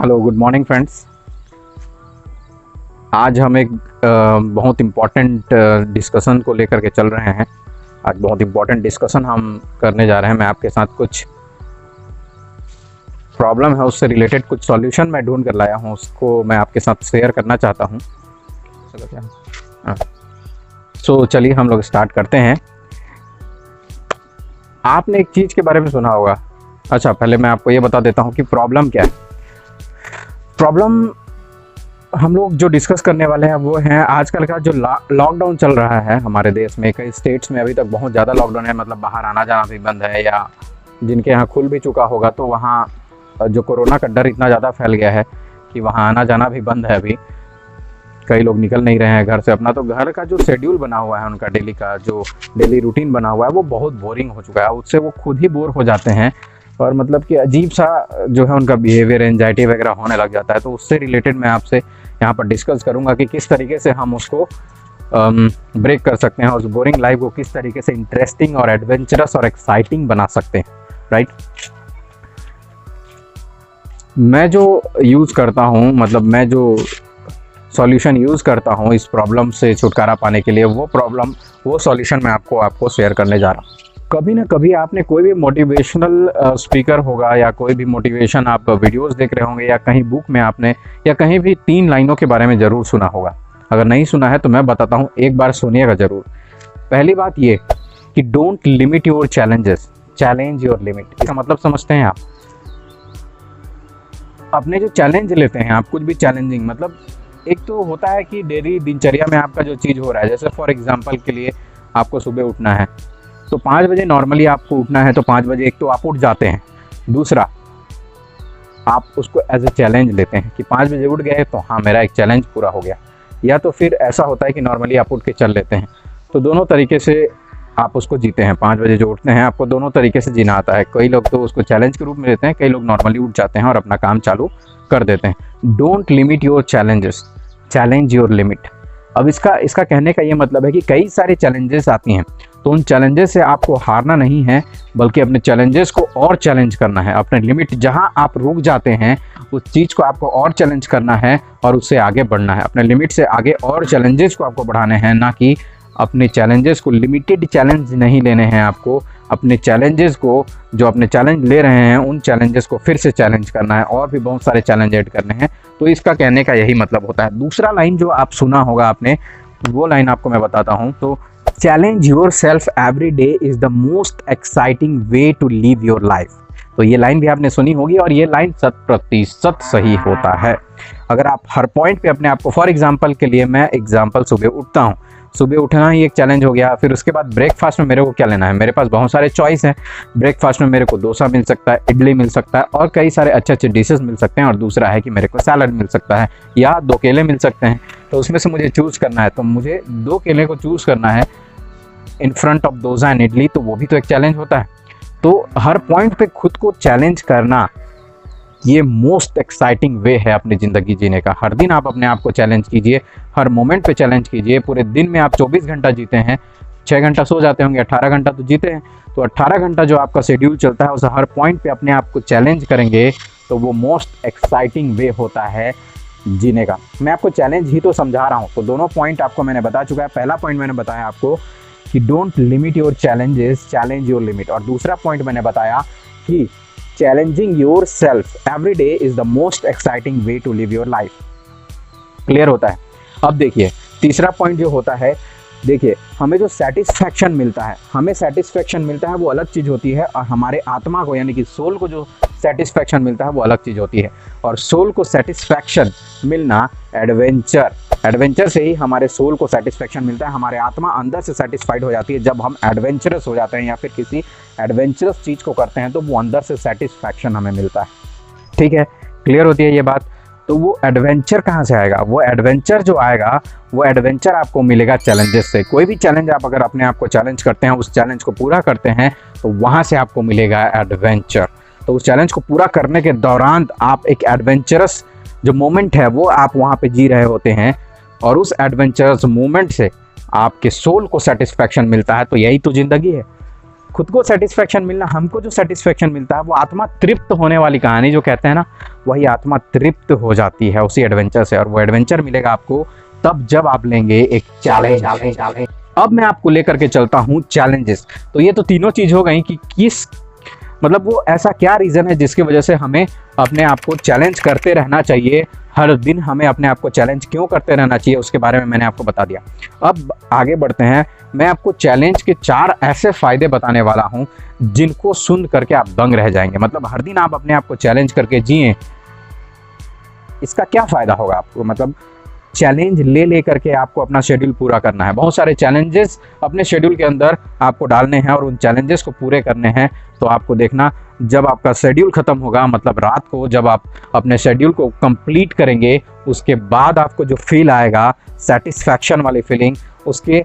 Hello, good morning friends. आज हम एक बहुत इम्पॉर्टेंट डिस्कशन को लेकर के चल रहे हैं। आज बहुत इम्पॉर्टेंट डिस्कशन हम करने जा रहे हैं। मैं आपके साथ कुछ प्रॉब्लम है उससे रिलेटेड कुछ सॉल्यूशन मैं ढूंढ कर लाया हूँ, उसको मैं आपके साथ शेयर करना चाहता हूँ। चलो क्या चलिए हम लोग स्टार्ट करते हैं। आपने एक चीज़ के बारे में सुना होगा। अच्छा, पहले मैं आपको ये बता देता हूँ कि प्रॉब्लम क्या है। प्रॉब्लम हम लोग जो डिस्कस करने वाले हैं वो है आजकल का जो लॉकडाउन चल रहा है हमारे देश में। कई स्टेट्स में अभी तक बहुत ज़्यादा लॉकडाउन है, मतलब बाहर आना जाना भी बंद है, या जिनके यहाँ खुल भी चुका होगा तो वहाँ जो कोरोना का डर इतना ज़्यादा फैल गया है कि वहाँ आना जाना भी बंद है। अभी कई लोग निकल नहीं रहे हैं घर से अपना। तो घर का जो शेड्यूल बना हुआ है, उनका डेली का जो डेली रूटीन बना हुआ है वो बहुत बोरिंग हो चुका है। उससे वो खुद ही बोर हो जाते हैं और मतलब कि अजीब सा जो है उनका बिहेवियर, एंजाइटी वगैरह होने लग जाता है। तो उससे रिलेटेड मैं आपसे यहाँ पर डिस्कस करूँगा कि किस तरीके से हम उसको ब्रेक कर सकते हैं और उस बोरिंग लाइफ को किस तरीके से इंटरेस्टिंग और एडवेंचरस और एक्साइटिंग बना सकते हैं। राइट। मैं जो यूज़ करता हूँ, मतलब मैं जो सॉल्यूशन यूज़ करता हूँ इस प्रॉब्लम से छुटकारा पाने के लिए, वो सॉल्यूशन मैं आपको शेयर करने जा रहा हूँ। कभी ना कभी आपने कोई भी मोटिवेशनल स्पीकर होगा या कोई भी मोटिवेशन आप वीडियोस देख रहे होंगे या कहीं बुक में आपने या कहीं भी 3 लाइनों के बारे में ज़रूर सुना होगा। अगर नहीं सुना है तो मैं बताता हूँ, एक बार सुनिएगा ज़रूर। पहली बात ये कि don't limit your challenges, challenge your limit. इसका मतलब समझते हैं आप? अपने जो चैलेंज लेते हैं आप, कुछ भी चैलेंजिंग, मतलब एक तो होता है कि डेली दिनचर्या में आपका जो चीज़ हो रहा है, जैसे फॉर एग्जांपल के लिए आपको सुबह उठना है तो 5 बजे नॉर्मली आपको उठना है, तो 5 बजे एक तो आप उठ जाते हैं। दूसरा, आप उसको एज ए चैलेंज लेते हैं कि 5 बजे उठ गए तो हाँ मेरा एक चैलेंज पूरा हो गया। या तो फिर ऐसा होता है कि नॉर्मली आप उठ के चल लेते हैं। तो दोनों तरीके से आप उसको जीते हैं। 5 बजे जो उठते हैं आपको दोनों तरीके से जीना आता है। कई लोग तो उसको चैलेंज के रूप में लेते हैं, कई लोग नॉर्मली उठ जाते हैं और अपना काम चालू कर देते हैं। Don't limit your challenges, challenge your limit. अब इसका कहने का ये मतलब है कि कई सारे चैलेंजेस आती हैं, तो उन चैलेंजेस से आपको हारना नहीं है, बल्कि अपने चैलेंजेस को और चैलेंज करना है। अपने लिमिट जहां आप रुक जाते हैं उस चीज़ को आपको और चैलेंज करना है और उससे आगे बढ़ना है। अपने लिमिट से आगे और चैलेंजेस को आपको बढ़ाने हैं, ना कि अपने चैलेंजेस को, लिमिटेड चैलेंज नहीं लेने हैं आपको। अपने चैलेंजेस को, जो अपने चैलेंज ले रहे हैं उन चैलेंजेस को फिर से चैलेंज करना है और भी बहुत सारे चैलेंज ऐड करने हैं। तो इसका कहने का यही मतलब होता है। दूसरा लाइन जो आप सुना होगा आपने, वो लाइन आपको मैं बताता हूँ। तो challenge yourself every day is the most exciting way to live your life. तो ये लाइन भी आपने सुनी होगी और ये लाइन 100% सही होता है। अगर आप हर पॉइंट पे अपने आप को, फॉर एग्जांपल के लिए मैं एग्जांपल, सुबह उठता हूँ, सुबह उठना ही एक चैलेंज हो गया। फिर उसके बाद ब्रेकफास्ट में मेरे को क्या लेना है, मेरे पास बहुत सारे चॉइस हैं। ब्रेकफास्ट में मेरे को डोसा मिल सकता है, इडली मिल सकता है और कई सारे अच्छे अच्छे डिशेस मिल सकते हैं। और दूसरा है कि मेरे को सैलड मिल सकता है या 2 केले मिल सकते हैं। तो उसमें से मुझे चूज़ करना है, तो मुझे 2 केले को चूज़ करना है in front of dosa and idli, तो वो भी तो एक चैलेंज होता है। तो हर पॉइंट पे खुद को चैलेंज करना, ये मोस्ट एक्साइटिंग वे है अपनी ज़िंदगी जीने का। हर दिन आप अपने आप को चैलेंज कीजिए, हर मोमेंट पे चैलेंज कीजिए। पूरे दिन में आप 24 घंटा जीते हैं, 6 घंटा सो जाते होंगे, 18 घंटा तो जीते हैं। तो 18 घंटा जो आपका शेड्यूल चलता है उसे हर पॉइंट पे अपने आप को चैलेंज करेंगे, तो वो मोस्ट एक्साइटिंग वे होता है जीने का। मैं आपको चैलेंज ही तो समझा रहा हूँ। तो दोनों पॉइंट आपको मैंने बता चुका है। पहला पॉइंट मैंने बताया आपको कि don't limit your challenges, challenge your limit. और दूसरा पॉइंट मैंने बताया कि challenging yourself every day is the most exciting way to live your life. Clear होता है? अब देखिए तीसरा पॉइंट जो होता है, देखिए हमें जो सेटिस्फैक्शन मिलता है, वो अलग चीज़ होती है। और हमारे आत्मा को, यानी कि सोल को जो सेटिस्फैक्शन मिलता है वो अलग चीज़ होती है। और सोल को सेटिस्फैक्शन मिलना एडवेंचर से ही हमारे सोल को सेटिस्फैक्शन मिलता है। हमारे आत्मा अंदर से सेटिस्फाइड हो जाती है जब हम एडवेंचरस हो जाते हैं या फिर किसी एडवेंचरस चीज़ को करते हैं, तो वो अंदर से सेटिस्फैक्शन हमें मिलता है। ठीक है, क्लियर होती है ये बात? तो वो एडवेंचर कहाँ से आएगा? वो एडवेंचर जो आएगा, वो एडवेंचर आपको मिलेगा चैलेंजेस से। कोई भी चैलेंज आप अगर अपने आप को चैलेंज करते हैं, उस चैलेंज को पूरा करते हैं, तो वहाँ से आपको मिलेगा एडवेंचर। तो उस चैलेंज को पूरा करने के दौरान आप एक एडवेंचरस जो मोमेंट है वो आप वहाँ पे जी रहे होते हैं, और उस एडवेंचरस मोमेंट से आपके सोल को सेटिस्फैक्शन मिलता है। तो यही तो ज़िंदगी है। खुद को सेटिस्फैक्शन मिलना, हमको जो सेटिस्फैक्शन मिलता है वो आत्मा तृप्त होने वाली कहानी जो कहते हैं ना, वही आत्मा तृप्त हो जाती है उसी एडवेंचर से, और वो एडवेंचर मिलेगा आपको तब जब आप लेंगे एक चैलेंज। अब मैं आपको लेकर के चलता हूँ चैलेंजेस। तो ये तो तीनों चीज हो गई कि किस मतलब वो ऐसा क्या रीज़न है जिसकी वजह से हमें अपने आप को चैलेंज करते रहना चाहिए, हर दिन हमें अपने आप को चैलेंज क्यों करते रहना चाहिए, उसके बारे में मैंने आपको बता दिया। अब आगे बढ़ते हैं, मैं आपको चैलेंज के 4 ऐसे फ़ायदे बताने वाला हूं जिनको सुन करके आप दंग रह जाएंगे। मतलब हर दिन आप अपने आप को चैलेंज करके जिए, इसका क्या फ़ायदा होगा आपको। मतलब चैलेंज ले करके आपको अपना शेड्यूल पूरा करना है। बहुत सारे चैलेंजेस अपने शेड्यूल के अंदर आपको डालने हैं और उन चैलेंजेस को पूरे करने हैं। तो आपको देखना, जब आपका शेड्यूल ख़त्म होगा, मतलब रात को जब आप अपने शेड्यूल को कंप्लीट करेंगे, उसके बाद आपको जो फील आएगा, सेटिस्फैक्शन वाली फीलिंग, उसके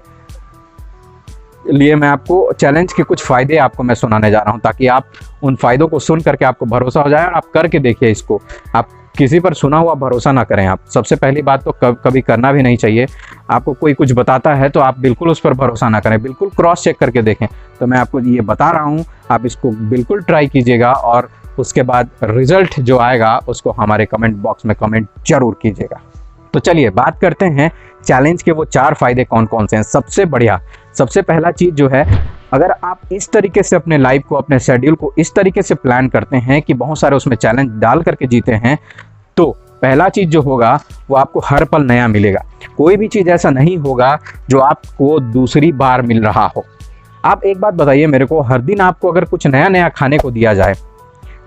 लिए मैं आपको चैलेंज के कुछ फ़ायदे आपको मैं सुनाने जा रहा हूँ, ताकि आप उन फ़ायदों को सुन करके आपको भरोसा हो जाए और आप करके देखिए इसको। आप किसी पर सुना हुआ भरोसा ना करें। आप सबसे पहली बात तो कभी करना भी नहीं चाहिए। आपको कोई कुछ बताता है तो आप बिल्कुल उस पर भरोसा ना करें, बिल्कुल क्रॉस चेक करके देखें। तो मैं आपको ये बता रहा हूँ, आप इसको बिल्कुल ट्राई कीजिएगा और उसके बाद रिजल्ट जो आएगा उसको हमारे कमेंट बॉक्स में कमेंट जरूर कीजिएगा। तो चलिए बात करते हैं चैलेंज के वो 4 फायदे कौन कौन से हैं। सबसे बढ़िया, सबसे पहला चीज़ जो है, अगर आप इस तरीके से अपने लाइफ को, अपने शेड्यूल को इस तरीके से प्लान करते हैं कि बहुत सारे उसमें चैलेंज डाल करके जीते हैं, तो पहला चीज़ जो होगा वो आपको हर पल नया मिलेगा। कोई भी चीज़ ऐसा नहीं होगा जो आपको दूसरी बार मिल रहा हो। आप एक बात बताइए मेरे को, हर दिन आपको अगर कुछ नया नया खाने को दिया जाए,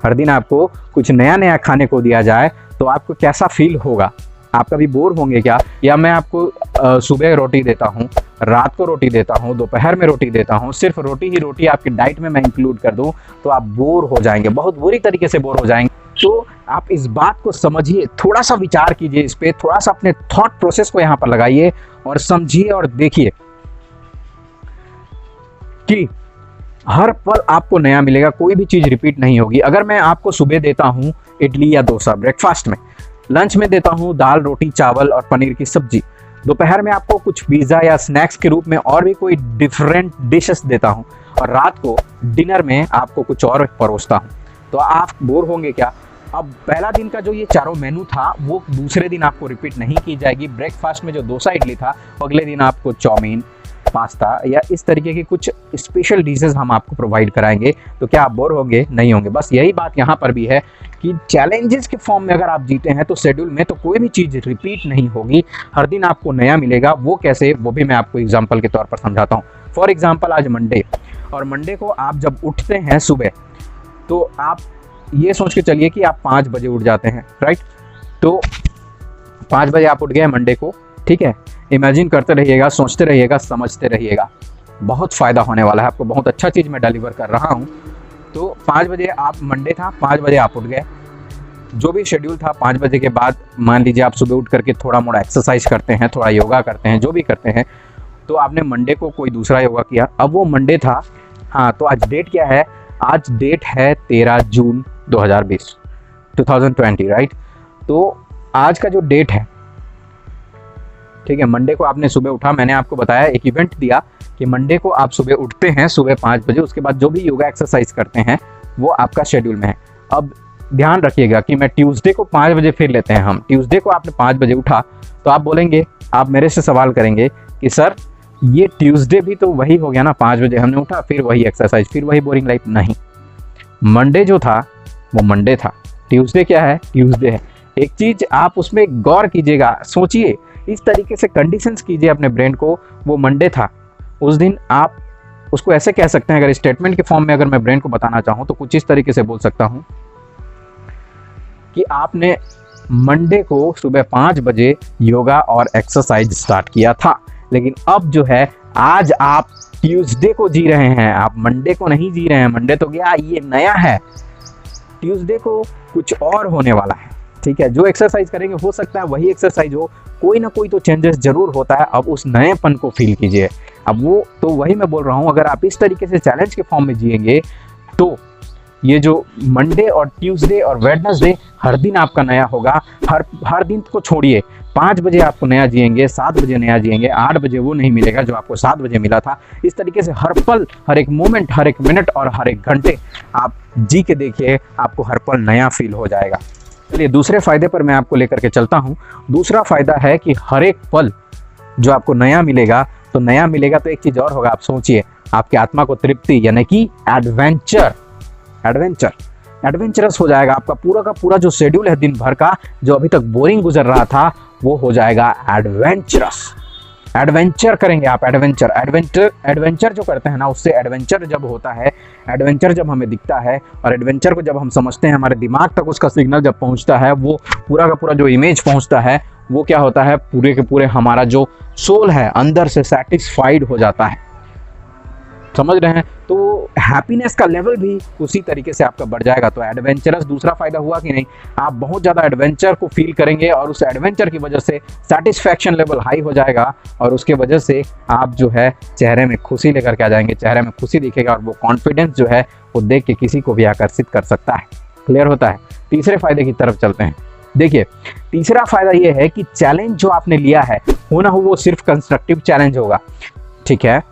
हर दिन आपको कुछ नया नया खाने को दिया जाए तो आपको कैसा फील होगा? आप कभी बोर होंगे क्या? या मैं आपको सुबह रोटी देता हूँ, रात को रोटी देता हूँ, दोपहर में रोटी देता हूँ, सिर्फ रोटी ही रोटी आपकी डाइट में मैं इंक्लूड कर दूँ तो आप बोर हो जाएंगे, बहुत बुरी तरीके से बोर हो जाएंगे। तो आप इस बात को समझिए, थोड़ा सा विचार कीजिए इस पे, थोड़ा सा अपने थॉट प्रोसेस को यहाँ पर लगाइए और समझिए और देखिए कि हर पल आपको नया मिलेगा, कोई भी चीज़ रिपीट नहीं होगी। अगर मैं आपको सुबह देता हूँ इडली या डोसा ब्रेकफास्ट में, लंच में देता हूँ दाल रोटी चावल और पनीर की सब्जी, दोपहर में आपको कुछ पिज़्ज़ा या स्नैक्स के रूप में और भी कोई डिफरेंट डिशेस देता हूँ, और रात को डिनर में आपको कुछ और परोसता हूँ, तो आप बोर होंगे क्या? अब पहला दिन का जो ये चारों मेनू था वो दूसरे दिन आपको रिपीट नहीं की जाएगी। ब्रेकफास्ट में जो डोसा इडली था, अगले दिन आपको चाउमीन, पास्ता या इस तरीके की कुछ स्पेशल डिशेस हम आपको प्रोवाइड कराएंगे। तो क्या आप बोर होंगे? नहीं होंगे। बस यही बात यहाँ पर भी है कि चैलेंजेस के फॉर्म में अगर आप जीते हैं तो शेड्यूल में तो कोई भी चीज़ रिपीट नहीं होगी, हर दिन आपको नया मिलेगा। वो कैसे, वो भी मैं आपको एग्जाम्पल के तौर पर समझाता हूँ। फॉर एग्जाम्पल, आज मंडे, और मंडे को आप जब उठते हैं सुबह, तो आप ये सोच के चलिए कि आप 5 बजे उठ जाते हैं, राइट? तो 5 बजे आप उठ गए मंडे को, ठीक है? इमेजिन करते रहिएगा, सोचते रहिएगा, समझते रहिएगा, बहुत फ़ायदा होने वाला है आपको। बहुत अच्छा चीज़ मैं डिलीवर कर रहा हूँ। तो 5 बजे आप, मंडे था, 5 बजे आप उठ गए, जो भी शेड्यूल था 5 बजे के बाद, मान लीजिए आप सुबह उठ करके थोड़ा मोड़ा एक्सरसाइज करते हैं, थोड़ा योगा करते हैं, जो भी करते हैं, तो आपने मंडे को कोई दूसरा योगा किया। अब वो मंडे था, हाँ, तो आज डेट क्या है? आज डेट है 13 जून 2020, राइट? तो आज का जो डेट है, ठीक है, मंडे को आपने सुबह उठा, मैंने आपको बताया, एक इवेंट दिया कि मंडे को आप सुबह उठते हैं सुबह 5 बजे, उसके बाद जो भी योगा एक्सरसाइज करते हैं वो आपका शेड्यूल में है। अब ध्यान रखिएगा कि मैं ट्यूसडे को 5 बजे फिर लेते हैं हम। ट्यूसडे को आपने 5 बजे उठा तो आप बोलेंगे, आप मेरे से सवाल करेंगे कि सर ये ट्यूसडे भी तो वही हो गया ना, 5 बजे हमने उठा, फिर वही एक्सरसाइज, फिर वही बोरिंग लाइफ। नहीं, मंडे जो था वो मंडे था, ट्यूसडे क्या है? ट्यूसडे है। एक चीज़ आप उसमें गौर कीजिएगा, सोचिए, इस तरीके से कंडीशंस कीजिए अपने ब्रेन को। वो मंडे था, उस दिन आप उसको ऐसे कह सकते हैं, अगर स्टेटमेंट के फॉर्म में अगर मैं ब्रेन को बताना चाहूँ तो कुछ इस तरीके से बोल सकता हूँ कि आपने मंडे को सुबह 5 बजे योगा और एक्सरसाइज स्टार्ट किया था, लेकिन अब जो है आज आप ट्यूसडे को जी रहे हैं, आप मंडे को नहीं जी रहे हैं। मंडे तो गया, ये नया है, ट्यूसडे को कुछ और होने वाला है, ठीक है? जो एक्सरसाइज करेंगे हो सकता है वही एक्सरसाइज हो, कोई ना कोई तो चेंजेस जरूर होता है। अब उस नएपन को फील कीजिए। अब वो तो वही मैं बोल रहा हूँ, अगर आप इस तरीके से चैलेंज के फॉर्म में जिएंगे तो ये जो मंडे और ट्यूसडे और वेडनेसडे हर दिन आपका नया होगा। हर दिन को छोड़िए, 5 बजे आपको नया जिएंगे, 7 बजे नया जिएंगे, 8 बजे वो नहीं मिलेगा जो आपको 7 बजे मिला था। इस तरीके से हर पल, हर एक मोमेंट, हर एक मिनट और हर एक घंटे आप जी के देखिए, आपको हर पल नया फील हो जाएगा। चलिए दूसरे फायदे पर मैं आपको लेकर के चलता हूँ। दूसरा फायदा है कि हर एक पल जो आपको नया मिलेगा, तो नया मिलेगा तो एक चीज़ और होगा, आप सोचिए, आपकी आत्मा को तृप्ति, यानी कि एडवेंचरस हो जाएगा। आपका पूरा का पूरा जो शेड्यूल है दिन भर का, जो अभी तक बोरिंग गुजर रहा था, वो हो जाएगा एडवेंचरस। एडवेंचर करेंगे आप, एडवेंचर जो करते हैं ना, उससे एडवेंचर जब होता है, एडवेंचर जब हमें दिखता है और एडवेंचर को जब हम समझते हैं, हमारे दिमाग तक उसका सिग्नल जब पहुंचता है, वो पूरा का पूरा जो इमेज पहुंचता है, वो क्या होता है, पूरे के पूरे हमारा जो सोल है अंदर से सेटिस्फाइड हो जाता है। समझ रहे हैं? तो हैप्पीनेस का लेवल भी उसी तरीके से आपका बढ़ जाएगा। तो एडवेंचरस दूसरा फायदा हुआ कि नहीं, आप बहुत ज़्यादा एडवेंचर को फील करेंगे और उस एडवेंचर की वजह से सेटिस्फैक्शन लेवल हाई हो जाएगा और उसके वजह से आप जो है चेहरे में खुशी लेकर के आ जाएंगे, चेहरे में खुशी दिखेगा और वो कॉन्फिडेंस जो है वो देख के किसी को भी आकर्षित कर सकता है। क्लियर होता है? तीसरे फायदे की तरफ चलते हैं। देखिए, तीसरा फायदा ये है कि चैलेंज जो आपने लिया है, हो ना हो वो सिर्फ कंस्ट्रक्टिव चैलेंज होगा, ठीक है।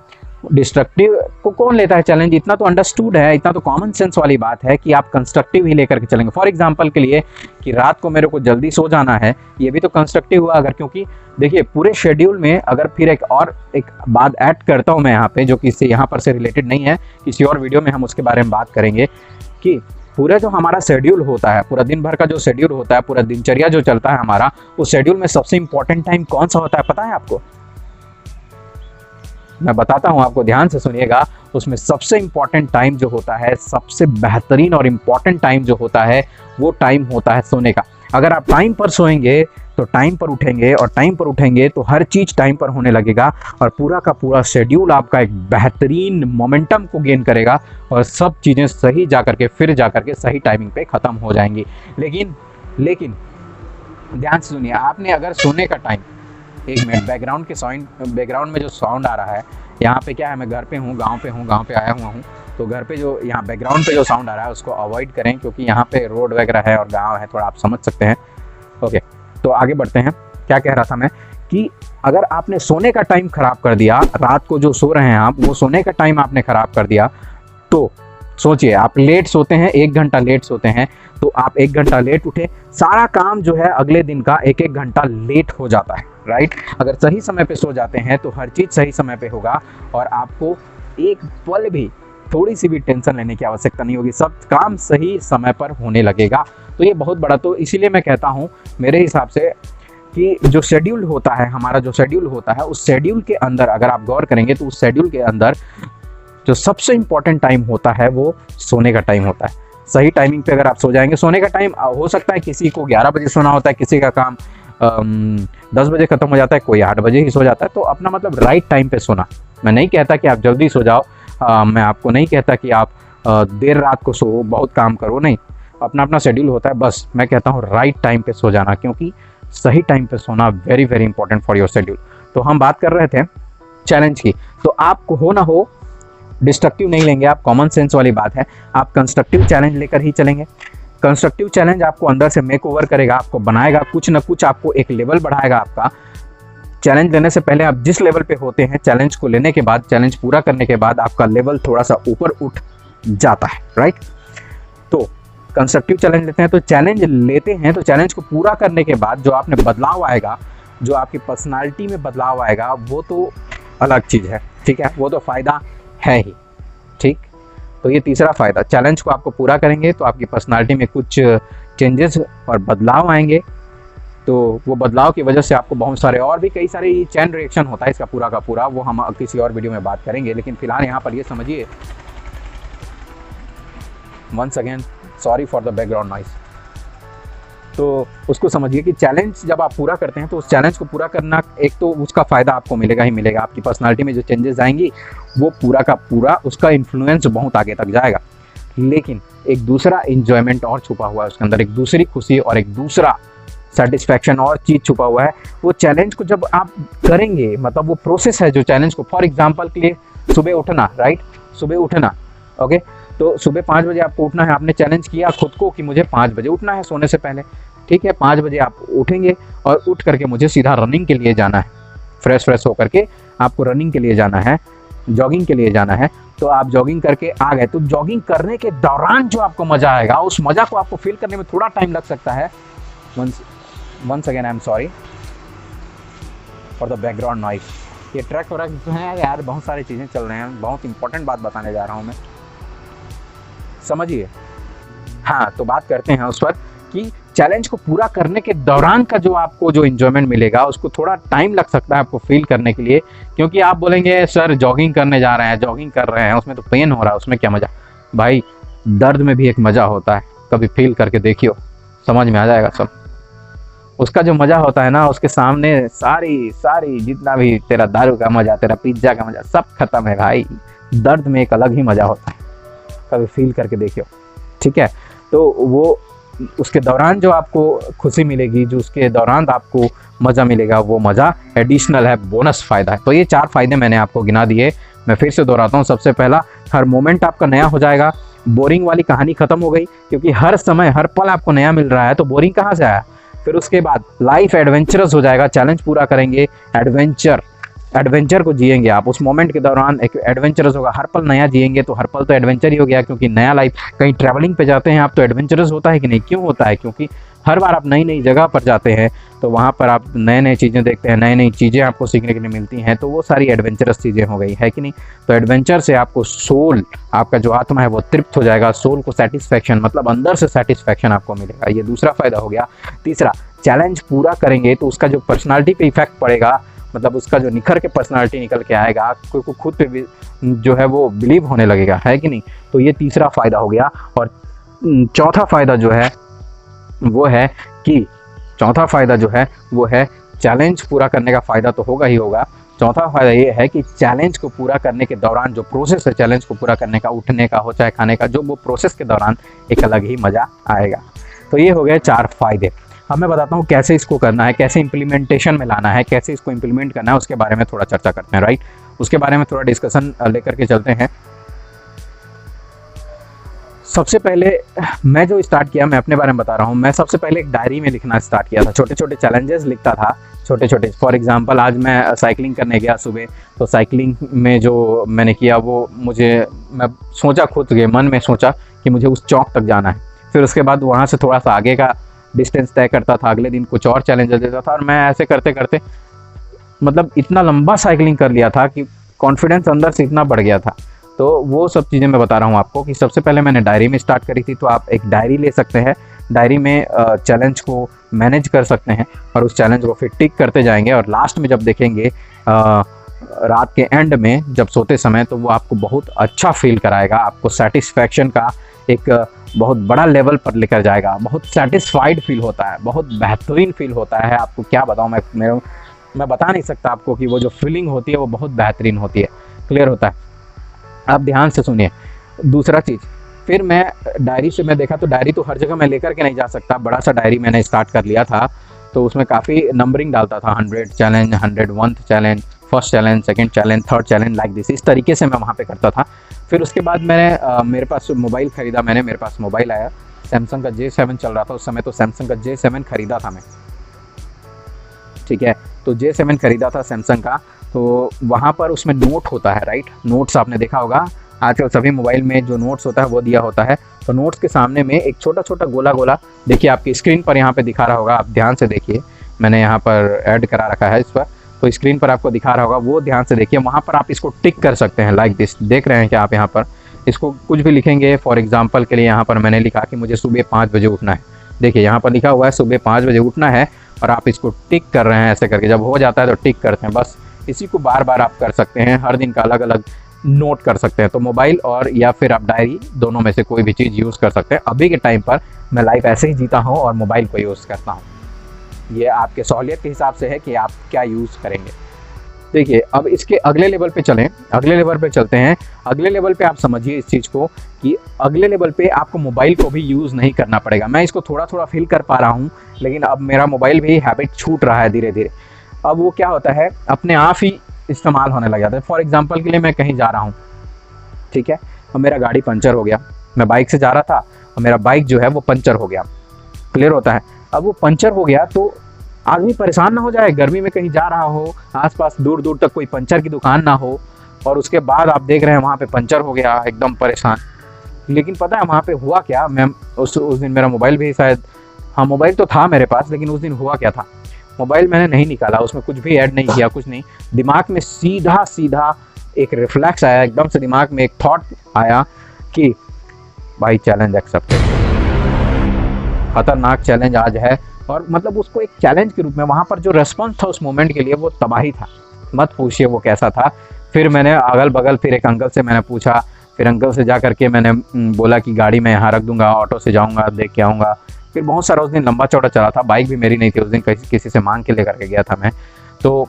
डिस्ट्रक्टिव को कौन लेता है चैलेंज, इतना तो अंडरस्टूड है, इतना तो कॉमन सेंस वाली बात है कि आप कंस्ट्रक्टिव ही लेकर के चलेंगे। फॉर एग्जांपल के लिए कि रात को मेरे को जल्दी सो जाना है, ये भी तो कंस्ट्रक्टिव हुआ अगर, क्योंकि देखिए पूरे शेड्यूल में अगर फिर एक बात ऐड करता हूँ मैं यहाँ पे, जो कि इससे यहाँ पर से रिलेटेड नहीं है, किसी और वीडियो में हम उसके बारे में बात करेंगे कि पूरा जो हमारा शेड्यूल होता है, पूरा दिन भर का जो शेड्यूल होता है, पूरा दिनचर्या जो चलता है हमारा, उस शेड्यूल में सबसे इंपॉर्टेंट टाइम कौन सा होता है पता है आपको? मैं बताता हूं आपको, ध्यान से सुनिएगा। उसमें सबसे इंपॉर्टेंट टाइम जो होता है, सबसे बेहतरीन और इम्पॉर्टेंट टाइम जो होता है, वो टाइम होता है सोने का। अगर आप टाइम पर सोएंगे तो टाइम पर उठेंगे, और टाइम पर उठेंगे तो हर चीज़ टाइम पर होने लगेगा और पूरा का पूरा शेड्यूल आपका एक बेहतरीन मोमेंटम को गेन करेगा और सब चीज़ें सही जाकर के फिर जाकर के सही टाइमिंग पे ख़त्म हो जाएंगी। लेकिन ध्यान से सुनिए, आपने अगर सोने का टाइम, एक मिनट, बैकग्राउंड में जो साउंड आ रहा है, यहाँ पे क्या है, मैं घर पे हूँ, गांव पे आया हुआ हूँ, तो घर पे जो यहाँ बैकग्राउंड पे जो साउंड आ रहा है उसको अवॉइड करें, क्योंकि यहाँ पे रोड वगैरह है और गांव है, थोड़ा आप समझ सकते हैं। ओके, तो आगे बढ़ते हैं। क्या कह रहा था मैं, कि अगर आपने सोने का टाइम खराब कर दिया, रात को जो सो रहे हैं आप, वो सोने का टाइम आपने खराब कर दिया, तो सोचिए, आप लेट सोते हैं, 1 घंटा लेट सोते हैं, तो आप 1 घंटा लेट उठे, सारा काम जो है अगले दिन का 1-1 घंटा लेट हो जाता है, राइट। अगर सही समय पे सो जाते हैं तो हर चीज़ सही समय पे होगा और आपको एक पल भी, थोड़ी सी भी टेंशन लेने की आवश्यकता नहीं होगी, सब काम सही समय पर होने लगेगा। तो ये बहुत बड़ा, तो इसीलिए मैं कहता हूँ मेरे हिसाब से कि जो शेड्यूल होता है, हमारा जो शेड्यूल होता है, उस शेड्यूल के अंदर अगर आप गौर करेंगे तो उस शेड्यूल के अंदर जो सबसे इम्पॉर्टेंट टाइम होता है वो सोने का टाइम होता है। सही टाइमिंग पे अगर आप सो जाएंगे, सोने का टाइम हो सकता है किसी को 11 बजे सोना होता है, किसी का काम 10 बजे खत्म हो जाता है, कोई 8 बजे ही सो जाता है, तो अपना मतलब राइट टाइम पे सोना। मैं नहीं कहता कि आप जल्दी सो जाओ, मैं आपको नहीं कहता कि आप देर रात को सो, बहुत काम करो, नहीं, अपना अपना शेड्यूल होता है, बस मैं कहता हूँ राइट टाइम पे सो जाना, क्योंकि सही टाइम पे सोना very very important for your schedule. तो हम बात कर रहे थे चैलेंज की, तो आपको हो ना हो डिस्ट्रक्टिव नहीं लेंगे आप, कॉमन सेंस वाली बात है, आप कंस्ट्रक्टिव चैलेंज लेकर ही चलेंगे। कंस्ट्रक्टिव चैलेंज आपको अंदर से मेक ओवर करेगा, आपको बनाएगा, कुछ ना कुछ आपको एक लेवल बढ़ाएगा आपका। चैलेंज लेने से पहले आप जिस लेवल पे होते हैं, चैलेंज को लेने के बाद, चैलेंज पूरा करने के बाद आपका लेवल थोड़ा सा ऊपर उठ जाता है, राइट। तो कंस्ट्रक्टिव चैलेंज लेते हैं, तो चैलेंज को पूरा करने के बाद जो आपने बदलाव आएगा, जो आपकी पर्सनालिटी में बदलाव आएगा, वो तो अलग चीज़ है, ठीक है, वो तो फ़ायदा है ही, ठीक। तो ये तीसरा फ़ायदा, चैलेंज को आपको पूरा करेंगे तो आपकी पर्सनालिटी में कुछ चेंजेस और बदलाव आएंगे, तो वो बदलाव की वजह से आपको बहुत सारे और भी कई सारे चैन रिएक्शन होता है इसका पूरा का पूरा, वो हम किसी और वीडियो में बात करेंगे। लेकिन फिलहाल यहाँ पर ये समझिए, once again sorry for the background noise, तो उसको समझिए कि चैलेंज जब आप पूरा करते हैं तो उस चैलेंज को पूरा करना, एक तो उसका फ़ायदा आपको मिलेगा ही मिलेगा, आपकी पर्सनालिटी में जो चेंजेस आएंगी वो पूरा का पूरा, उसका इन्फ्लुएंस बहुत आगे तक जाएगा। लेकिन एक दूसरा इन्जॉयमेंट और छुपा हुआ है उसके अंदर, एक दूसरी खुशी और एक दूसरा सेटिस्फैक्शन और चीज़ छुपा हुआ है। वो चैलेंज को जब आप करेंगे, मतलब वो प्रोसेस है जो चैलेंज को, फॉर एग्जाम्पल के लिए सुबह उठना, राइट, सुबह उठना, ओके, तो सुबह 5 बजे आपको उठना है, आपने चैलेंज किया खुद को कि मुझे 5 बजे उठना है सोने से पहले, ठीक है, 5 बजे आप उठेंगे और उठ करके मुझे सीधा रनिंग के लिए जाना है, फ्रेश होकर के आपको रनिंग के लिए जाना है, जॉगिंग के लिए जाना है। तो आप जॉगिंग करके आ गए, तो जॉगिंग करने के दौरान जो आपको मज़ा आएगा, उस मज़ा को आपको फील करने में थोड़ा टाइम लग सकता है। Once again I am sorry for the background noise. ये ट्रक व्रक है यार, बहुत सारी चीज़ें चल रहे हैं, बहुत इंपॉर्टेंट बात बताने जा रहा हूँ मैं, समझिए। हाँ, तो बात करते हैं उस वक्त कि चैलेंज को पूरा करने के दौरान का जो आपको जो एंजॉयमेंट मिलेगा, उसको थोड़ा टाइम लग सकता है आपको फील करने के लिए, क्योंकि आप बोलेंगे सर जॉगिंग करने जा रहे हैं, जॉगिंग कर रहे हैं, उसमें तो पेन हो रहा है, उसमें क्या मज़ा। भाई दर्द में भी एक मज़ा होता है, कभी फील करके देखियो, समझ में आ जाएगा सब। उसका जो मज़ा होता है ना, उसके सामने सारी जितना भी तेरा दारू का मज़ा, तेरा पिज्ज़ा का मज़ा, सब खत्म है भाई। दर्द में एक अलग ही मज़ा होता है, कभी फील करके देखियो, ठीक है। तो वो उसके दौरान जो आपको खुशी मिलेगी, जो उसके दौरान आपको मज़ा मिलेगा, वो मज़ा एडिशनल है, बोनस फ़ायदा है। तो ये 4 फ़ायदे मैंने आपको गिना दिए, मैं फिर से दोहराता हूँ। सबसे पहला, हर मोमेंट आपका नया हो जाएगा, बोरिंग वाली कहानी ख़त्म हो गई, क्योंकि हर समय हर पल आपको नया मिल रहा है, तो बोरिंग कहाँ से आया। फिर उसके बाद लाइफ एडवेंचरस हो जाएगा, चैलेंज पूरा करेंगे, एडवेंचर को जिएंगे आप, उस मोमेंट के दौरान एक एडवेंचरस होगा, हर पल नया जिएंगे, तो हर पल तो एडवेंचर ही हो गया, क्योंकि नया लाइफ। कहीं ट्रैवलिंग पे जाते हैं आप तो एडवेंचरस होता है कि नहीं, क्यों होता है, क्योंकि हर बार आप नई नई जगह पर जाते हैं, तो वहाँ पर आप नए नए चीज़ें देखते हैं, नई नई चीज़ें आपको सीखने के लिए मिलती हैं, तो वो सारी एडवेंचरस चीज़ें हो गई है कि नहीं। तो एडवेंचर से आपको सोल, आपका जो आत्मा है वो तृप्त हो जाएगा, सोल को सेटिस्फैक्शन, मतलब अंदर से सेटिस्फैक्शन आपको मिलेगा, ये दूसरा फ़ायदा हो गया। तीसरा, चैलेंज पूरा करेंगे तो उसका जो पर्सनालिटी पे इफेक्ट पड़ेगा, मतलब उसका जो निखर के पर्सनालिटी निकल के आएगा, आपको खुद पे भी जो है वो बिलीव होने लगेगा, है कि नहीं। तो ये तीसरा फ़ायदा हो गया। और चौथा फ़ायदा जो है वो है कि चैलेंज पूरा करने का फ़ायदा तो होगा ही होगा। चौथा फ़ायदा ये है कि चैलेंज को पूरा करने के दौरान जो प्रोसेस है, चैलेंज को पूरा करने का, उठने का हो चाहे खाने का, जो वो प्रोसेस के दौरान एक अलग ही मज़ा आएगा। तो ये हो गए 4 फ़ायदे। अब मैं बताता हूँ कैसे इसको करना है, कैसे इम्प्लीमेंटेशन में लाना है, कैसे इसको इम्प्लीमेंट करना है, उसके बारे में थोड़ा चर्चा करते हैं, राइट। उसके बारे में थोड़ा डिस्कशन लेकर के चलते हैं। सबसे पहले मैं जो स्टार्ट किया, मैं अपने बारे में बता रहा हूँ। मैं सबसे पहले एक डायरी में लिखना स्टार्ट किया था, छोटे छोटे चैलेंजेस लिखता था, छोटे छोटे। फॉर एग्जांपल आज मैं साइकिलिंग करने गया सुबह, तो साइकिलिंग में जो मैंने किया वो मैं सोचा, खुद के मन में सोचा कि मुझे उस चौक तक जाना है। फिर उसके बाद वहाँ से थोड़ा सा आगे का डिस्टेंस तय करता था, अगले दिन कुछ और चैलेंजेस देता था, और मैं ऐसे करते करते मतलब इतना लंबा साइकिलिंग कर लिया था कि कॉन्फिडेंस अंदर से इतना बढ़ गया था। तो वो सब चीज़ें मैं बता रहा हूँ आपको कि सबसे पहले मैंने डायरी में स्टार्ट करी थी। तो आप एक डायरी ले सकते हैं, डायरी में चैलेंज को मैनेज कर सकते हैं, और उस चैलेंज को फिर टिक करते जाएंगे, और लास्ट में जब देखेंगे रात के एंड में जब सोते समय, तो वो आपको बहुत अच्छा फील कराएगा, आपको सेटिस्फैक्शन का एक बहुत बड़ा लेवल पर लेकर जाएगा, बहुत सेटिस्फाइड फील होता है, बहुत बेहतरीन फील होता है। आपको क्या बताऊँ, मैं बता नहीं सकता आपको कि वो जो फीलिंग होती है वो बहुत बेहतरीन होती है, क्लियर होता है। आप ध्यान से सुनिए। दूसरा चीज़, फिर मैं डायरी से मैं देखा, तो डायरी तो हर जगह मैं लेकर के नहीं जा सकता, बड़ा सा डायरी मैंने स्टार्ट कर लिया था, तो उसमें काफ़ी नंबरिंग डालता था, 100 challenge, 101 challenge, first challenge, second challenge, third challenge, like this, इस तरीके से मैं वहाँ पे करता था। फिर उसके बाद मैंने मेरे पास मोबाइल ख़रीदा, मेरे पास मोबाइल आया, सैमसंग का J7 चल रहा था उस समय, तो सैमसंग का J7 ख़रीदा था मैं, ठीक है। तो J7 ख़रीदा था सैमसंग का। तो वहाँ पर उसमें नोट होता है, राइट, नोट्स आपने देखा होगा, आजकल सभी मोबाइल में जो नोट्स होता है वो दिया होता है। तो नोट्स के सामने में एक छोटा छोटा गोला गोला, देखिए आपकी स्क्रीन पर यहाँ पे दिखा रहा होगा, आप ध्यान से देखिए, मैंने यहाँ पर ऐड करा रखा है इस पर, तो स्क्रीन पर आपको दिखा रहा होगा, वो ध्यान से देखिए। वहाँ पर आप इसको टिक कर सकते हैं, लाइक दिस, देख रहे हैं कि आप यहाँ पर इसको कुछ भी लिखेंगे। फॉर एग्जाम्पल के लिए यहाँ पर मैंने लिखा कि मुझे सुबह 5 बजे उठना है, देखिए यहाँ पर लिखा हुआ है सुबह 5 बजे उठना है, और आप इसको टिक कर रहे हैं ऐसे करके, जब हो जाता है तो टिक करते हैं, बस इसी को बार बार आप कर सकते हैं, हर दिन का अलग अलग नोट कर सकते हैं। तो मोबाइल और या फिर आप डायरी, दोनों में से कोई भी चीज़ यूज़ कर सकते हैं। अभी के टाइम पर मैं लाइफ ऐसे ही जीता हूँ और मोबाइल को यूज़ करता हूँ, ये आपके सहूलियत के हिसाब से है कि आप क्या यूज़ करेंगे। देखिए अब इसके अगले लेवल पे चलें, अगले लेवल पे चलते हैं। अगले लेवल पे आप समझिए इस चीज़ को कि अगले लेवल पे आपको मोबाइल को भी यूज़ नहीं करना पड़ेगा। मैं इसको थोड़ा थोड़ा फील कर पा रहा हूँ, लेकिन अब मेरा मोबाइल भी हैबिट छूट रहा है धीरे धीरे। अब वो क्या होता है, अपने आप ही इस्तेमाल होने लग जाता है। फॉर एग्जांपल के लिए मैं कहीं जा रहा हूँ, ठीक है, और मेरा गाड़ी पंचर हो गया, मैं बाइक से जा रहा था और मेरा बाइक जो है वो पंचर हो गया, क्लियर होता है। अब वो पंचर हो गया तो आदमी परेशान ना हो जाए, गर्मी में कहीं जा रहा हो, आसपास दूर दूर तक कोई पंचर की दुकान ना हो, और उसके बाद आप देख रहे हैं वहाँ पे पंचर हो गया, एकदम परेशान। लेकिन पता है वहाँ पे हुआ क्या, मैं उस दिन मेरा मोबाइल भी शायद, हाँ मोबाइल तो था मेरे पास, लेकिन उस दिन हुआ क्या था, मोबाइल मैंने नहीं निकाला, उसमें कुछ भी ऐड नहीं किया, कुछ नहीं, दिमाग में सीधा सीधा एक रिफ्लेक्स आया, एकदम से दिमाग में एक थॉट आया कि भाई चैलेंज एक्सेप्टेड, खतरनाक चैलेंज आज है। और मतलब उसको एक चैलेंज के रूप में, वहाँ पर जो रेस्पॉन्स था उस मोमेंट के लिए वो तबाही था, मत पूछिए वो कैसा था। फिर मैंने अगल बगल फिर एक अंकल से मैंने पूछा, फिर अंकल से जा करके मैंने बोला कि गाड़ी मैं यहाँ रख दूंगा, ऑटो से जाऊँगा, देख के आऊँगा। फिर बहुत सारा उस दिन लंबा चौड़ा चला था, बाइक भी मेरी नहीं थी उस दिन, किसी से मांग के लेकर के गया था मैं, तो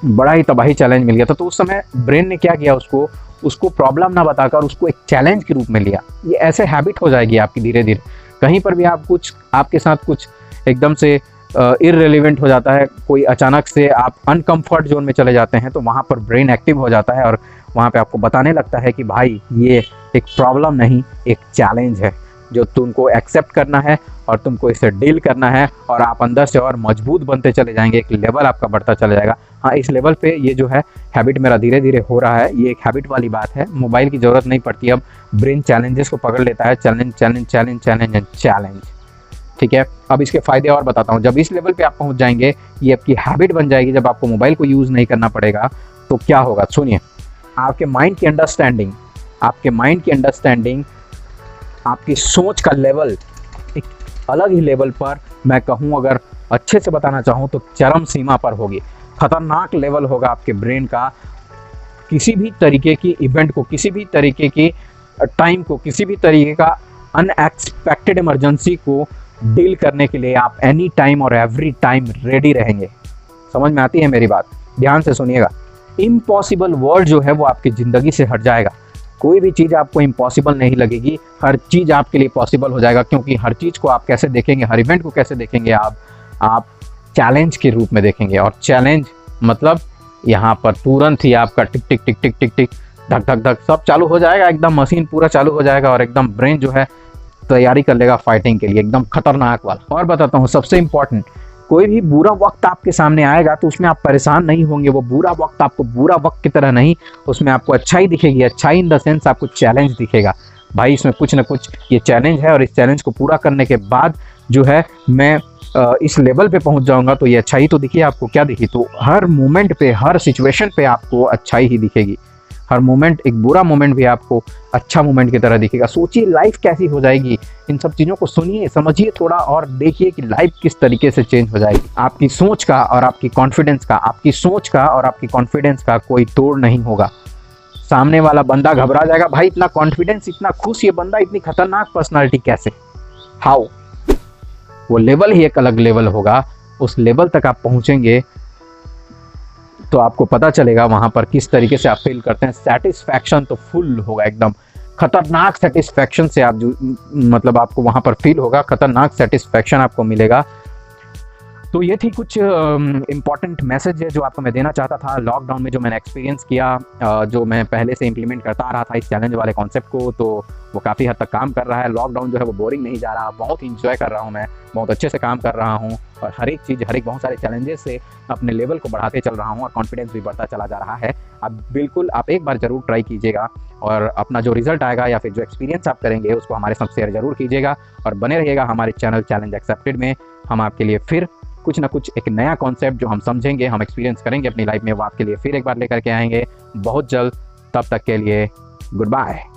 बड़ा ही तबाही चैलेंज मिल गया था। तो उस समय ब्रेन ने क्या किया, उसको प्रॉब्लम ना बताकर उसको एक चैलेंज के रूप में लिया। ये ऐसे हैबिट हो जाएगी आपकी धीरे धीरे, कहीं पर भी आप कुछ, आपके साथ कुछ एकदम से इररिलेवेंट हो जाता है, कोई अचानक से आप अनकंफर्ट जोन में चले जाते हैं, तो वहाँ पर ब्रेन एक्टिव हो जाता है और वहाँ पे आपको बताने लगता है कि भाई ये एक प्रॉब्लम नहीं, एक चैलेंज है जो तुमको एक्सेप्ट करना है और तुमको इससे डील करना है, और आप अंदर से और मजबूत बनते चले जाएंगे, एक लेवल आपका बढ़ता चला जाएगा। हाँ, इस लेवल पे ये जो है हैबिट मेरा धीरे धीरे हो रहा है, ये एक हैबिट वाली बात है, मोबाइल की ज़रूरत नहीं पड़ती, अब ब्रेन चैलेंजेस को पकड़ लेता है, challenge challenge challenge challenge and challenge. ठीक है, अब इसके फ़ायदे और बताता हूँ। जब इस लेवल पे आप पहुँच जाएंगे, ये आपकी हैबिट बन जाएगी, जब आपको मोबाइल को यूज़ नहीं करना पड़ेगा, तो क्या होगा सुनिए। आपके माइंड की अंडरस्टैंडिंग, आपकी सोच का लेवल एक अलग ही लेवल पर, मैं कहूँ अगर अच्छे से बताना चाहूँ तो चरम सीमा पर होगी, खतरनाक लेवल होगा आपके ब्रेन का। किसी भी तरीके की इवेंट को, किसी भी तरीके की टाइम को, किसी भी तरीके का अनएक्सपेक्टेड इमरजेंसी को डील करने के लिए आप एनी टाइम और एवरी टाइम रेडी रहेंगे। समझ में आती है मेरी बात? ध्यान से सुनिएगा। इम्पॉसिबल वर्ड जो है वो आपकी ज़िंदगी से हट जाएगा, कोई भी चीज़ आपको इम्पॉसिबल नहीं लगेगी, हर चीज़ आपके लिए पॉसिबल हो जाएगा, क्योंकि हर चीज़ को आप कैसे देखेंगे, हर इवेंट को कैसे देखेंगे, आप चैलेंज के रूप में देखेंगे। और चैलेंज मतलब यहाँ पर तुरंत ही आपका टिक टिक टिक टिक टिक टिक धक धक धक सब चालू हो जाएगा, एकदम मशीन पूरा चालू हो जाएगा, और एकदम ब्रेन जो है तैयारी कर लेगा फाइटिंग के लिए, एकदम खतरनाक वाला। और बताता हूँ सबसे इम्पॉर्टेंट, कोई भी बुरा वक्त आपके सामने आएगा तो उसमें आप परेशान नहीं होंगे, वो बुरा वक्त आपको बुरा वक्त की तरह नहीं, उसमें आपको अच्छाई दिखेगी, अच्छाई इन द सेंस आपको चैलेंज दिखेगा, भाई इसमें कुछ ना कुछ ये चैलेंज है, और इस चैलेंज को पूरा करने के बाद जो है मैं इस लेवल पे पहुंच जाऊंगा, तो ये अच्छाई तो दिखी आपको, क्या दिखी, तो हर मोमेंट पे, हर सिचुएशन पे आपको अच्छाई ही दिखेगी, हर मोमेंट, एक बुरा मोमेंट भी आपको अच्छा मोमेंट की तरह दिखेगा। सोचिए लाइफ कैसी हो जाएगी, इन सब चीज़ों को सुनिए, समझिए थोड़ा, और देखिए कि लाइफ किस तरीके से चेंज हो जाएगी। आपकी सोच का और आपकी कॉन्फिडेंस का, आपकी सोच का और आपकी कॉन्फिडेंस का कोई तोड़ नहीं होगा। सामने वाला बंदा घबरा जाएगा, भाई इतना कॉन्फिडेंस, इतना खुश ये बंदा, इतनी खतरनाक पर्सनालिटी कैसे, हाउ। वो लेवल ही एक अलग लेवल होगा, उस लेवल तक आप पहुँचेंगे तो आपको पता चलेगा वहाँ पर किस तरीके से आप फील करते हैं। सेटिस्फैक्शन तो फुल होगा, एकदम खतरनाक सेटिस्फैक्शन से आप जो, मतलब आपको वहाँ पर फील होगा, खतरनाक सेटिस्फैक्शन आपको मिलेगा। तो ये थी कुछ इम्पॉर्टेंट मैसेज है जो आपको मैं देना चाहता था लॉकडाउन में, जो मैंने एक्सपीरियंस किया, जो मैं पहले से इंप्लीमेंट करता आ रहा था इस चैलेंज वाले कॉन्सेप्ट को, तो वो काफ़ी हद तक काम कर रहा है। लॉकडाउन जो है वो बोरिंग नहीं जा रहा, बहुत इंजॉय कर रहा हूँ मैं, बहुत अच्छे से काम कर रहा हूँ, और हर एक चीज़, हर एक बहुत सारे चैलेंजेस से अपने लेवल को बढ़ाते चल रहा हूँ, और कॉन्फिडेंस भी बढ़ता चला जा रहा है। अब बिल्कुल आप एक बार ज़रूर ट्राई कीजिएगा, और अपना जो रिजल्ट आएगा या फिर जो एक्सपीरियंस आप करेंगे उसको हमारे साथ शेयर जरूर कीजिएगा, और बने रहिएगा हमारे चैनल चैलेंज एक्सेप्टेड में। हम आपके लिए फिर कुछ ना कुछ एक नया कॉन्सेप्ट जो हम समझेंगे, हम एक्सपीरियंस करेंगे अपनी लाइफ में, वो आपके लिए फिर एक बार लेकर के आएंगे बहुत जल्द। तब तक के लिए गुड बाय।